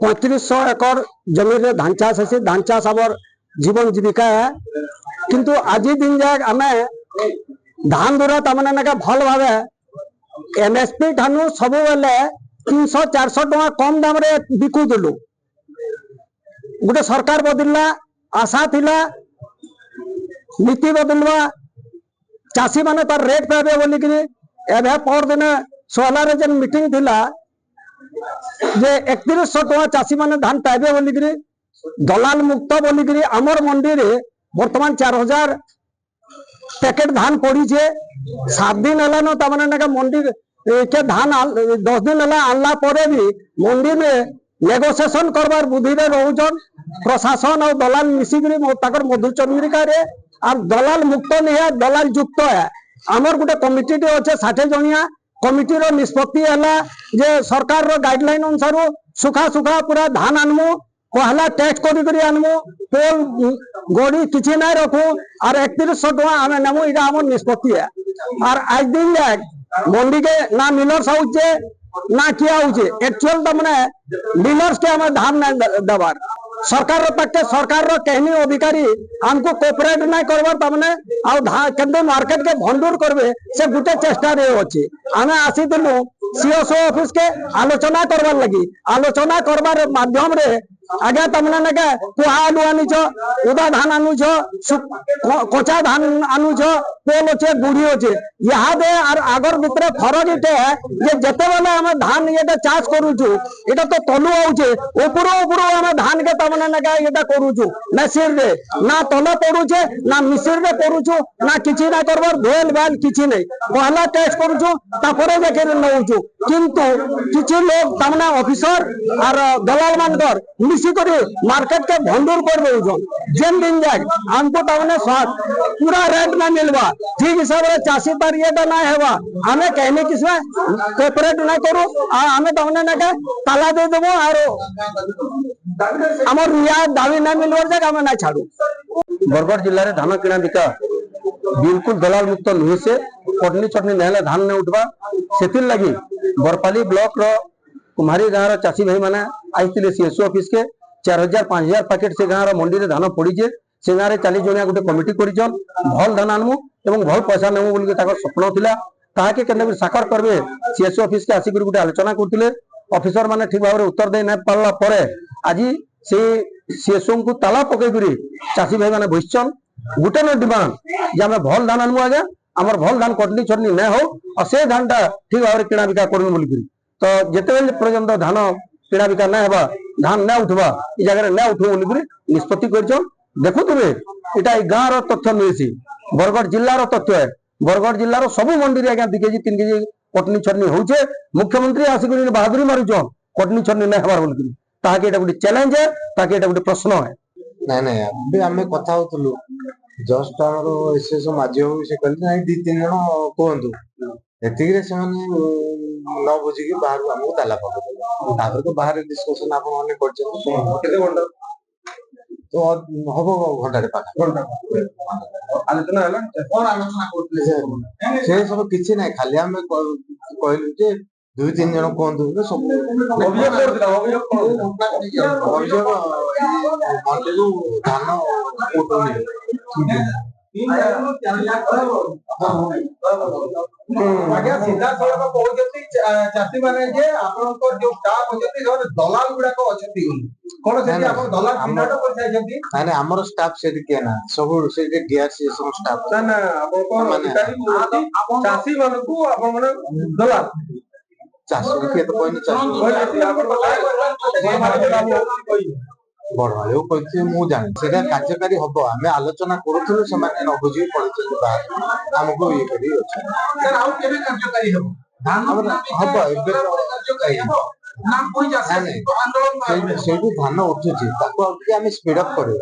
3500 एकड़ जमीन रे धान चाष है। धान चाष आमर जीवन जीविका है। किंतु आज दिन जाए आम धान दूरा तमें भल भाव एमएसपी ठानु सब बेले 300-400 टका कम दाम रे बिकुलु। गोटे सरकार बदलला आशा थिला नीति बदलवा चाषी माने तार रेट पाइबे बोलिक एवं पर दिन सोहला जेन मीटिंग थिला जे 3100 टका चाषी माने धान पाइबे बोलिक दलाल मुक्त बोलिक आमर मंडी रे वर्तमान 4000 पैकेट धान पड़ी छे। 7 दिन है तमें मंडी के धान 10 दिन है आनला परे भी मंडी में नेगोशिएशन करवार बुद्धि रे रोजन प्रशासन और दलाल मिसिक मधुचंद्रिका रे और दलाल मुक्त नहीं है, दलाल युक्त है। आमर गोटे कमिटी अच्छे 60 जनिया कमिटी रो निष्पत्ति है जे सरकार रो गाइडलाइन अनुसार सुखा सुखा पूरा धान आनमु पहला टैक्स करी आनमु पोल गोड़ी किसी ना रखू और 3100 टका आम नेमु इटा आम निष्पत्ति है। और आज दिन जाए मंडी के ना मिलर्स आउचे ना किया होचे एक्चुअल तमने मिलर्स के आम धान ना दबार सरकार पाखे सरकार कहनी अधिकारी हमको कोऑपरेट ना करबार तमने आ धान केंद्र मार्केट के भंडूर करबे से गुटे चेष्टा रे अछि। आमे आसीतलु सीएसओ ऑफिस के आलोचना करबार लगी आलोचना करबार माध्यम रे आगे तमने नके कुहा आलू आनुछ उदा धान आनुछ कचा धान आनुछ पोल अच्छे बुढ़ी अच्छे यहाँ दे और आगर भितर फरक इटे है जे जते बेले आम धान ये चाष करूचु एटा तो तलु आउचे ऊपर ऊपर आम धान के तमने नके ये करूचु मेसिन रे ना तल पड़ुचे ना मिसिन रे पड़ुचु ना किछि ना करबार धोल बाल किछि नहीं पहला टेस्ट करूचु तापरे देखे नउचु। किंतु किछि लोग तमने ऑफिसर और दलाल मानकर मिसिकरी मार्केट के भंडूर कर दउछन जेन दिन जाए हमको तमने पूरा रेट ना मिलवा ठीक हिसाब से चाषी तार ये ना हेबा हमें कहने किसमें कोऑपरेट ना करू हमें तमने ना ताला दे देबो और हमर रियायत दावी ना मिलवर जाक हमें ना छाड़ू। बरगढ़ जिल्ला रे धान किणा बिका बिल्कुल दलाल मुक्त नुहे से कटनी चटनी नहले धान ने उठवा सेतिल लगी बरपाली ब्लॉक रो कुम्हारी गाँव चाषी भाई मैंने आईते सीएसओ ऑफिस के 4000-5000 पैकेट से गाँव मंडी में धान पड़ी से गाँव 40 जनिया गोटे कमिटी करछन भल धान आनमु एवं भल पैसा नेमु बोल के स्वप्न थिला ताके केने साकार करबे सीएसओ ऑफिस के आसिक गोटे आलोचना करथिले ऑफिसर माने ठीक भाव उत्तर दे ना पारला परे आज से सीएसओ को ताला पकई करी चाषी भाई मैंने बसछन गोटे न डिमांड जे आमे भल धान आनमु आगे आमर भल धान कटनी छटनी न हो और से धान टा ठीक भाव किणा बिका करमु बोल करी तो जिते पर्यंत धान किणा बिका ना हेबा धान ना उठवा ई जगह ना उठो बोल निष्पत्ति करछन। देखु तुमे इटा गाँव तथ्य मिली बरगढ़ जिल्ला तथ्य है। बरगढ़ जिल्ला सब मंडी आज्ञा 2 केजी 3 केजी कटनी छटनी होचे मुख्यमंत्री आसिक बहादुरी मारुछन कटनी छटनी ना हेबार बोल ताके एटा गोटे चैलेंज है ताके एटा गोटे प्रश्न है। नहीं नहीं अबे आमे कथा होतलु जस्ट हमरो एसएस माजी हो से कहले नहीं 2-3 जण कोहंतु एतिक रे से माने न बुझी के बाहर हमको ताला पकड़ तापर तो बाहर डिस्कशन आपण माने करछन केते घंटा तो हबो घंटा रे पाखा घंटा आलोचना हला कोन आलोचना करतले से सब किछि नै खाली हम कहलु जे 2-3 जण कोहंतु सब अभियोग करदिला अभियोग मंडीरू धान उठोनी आज्ञा सीधा सड़क कहउछथि चाषी माने जे आपनको जो स्टाफ होछथि से दलाल गुडा को अछथि कोन से आप दलाल चिन्हट कर जायछथि माने हमर स्टाफ से के ना सब से डीआरसी सब स्टाफ ना ना आपको अधिकारी चाषी मानकू आप माने दलाल चाषी के तो कोई नहीं चाषी बड़ भाई कहते मु जान सेटा कार्यकारी हबो हमें आलोचना करूथुलु समान न बुझी पड़िछन बाहर हमको ये करी अछि सर आउ केबे कार्यकारी हबो धान हबो एबे कार्यकारी नाम कोई जासे आंदोलन से धान उठुछि ताको हम स्पीड अप करू।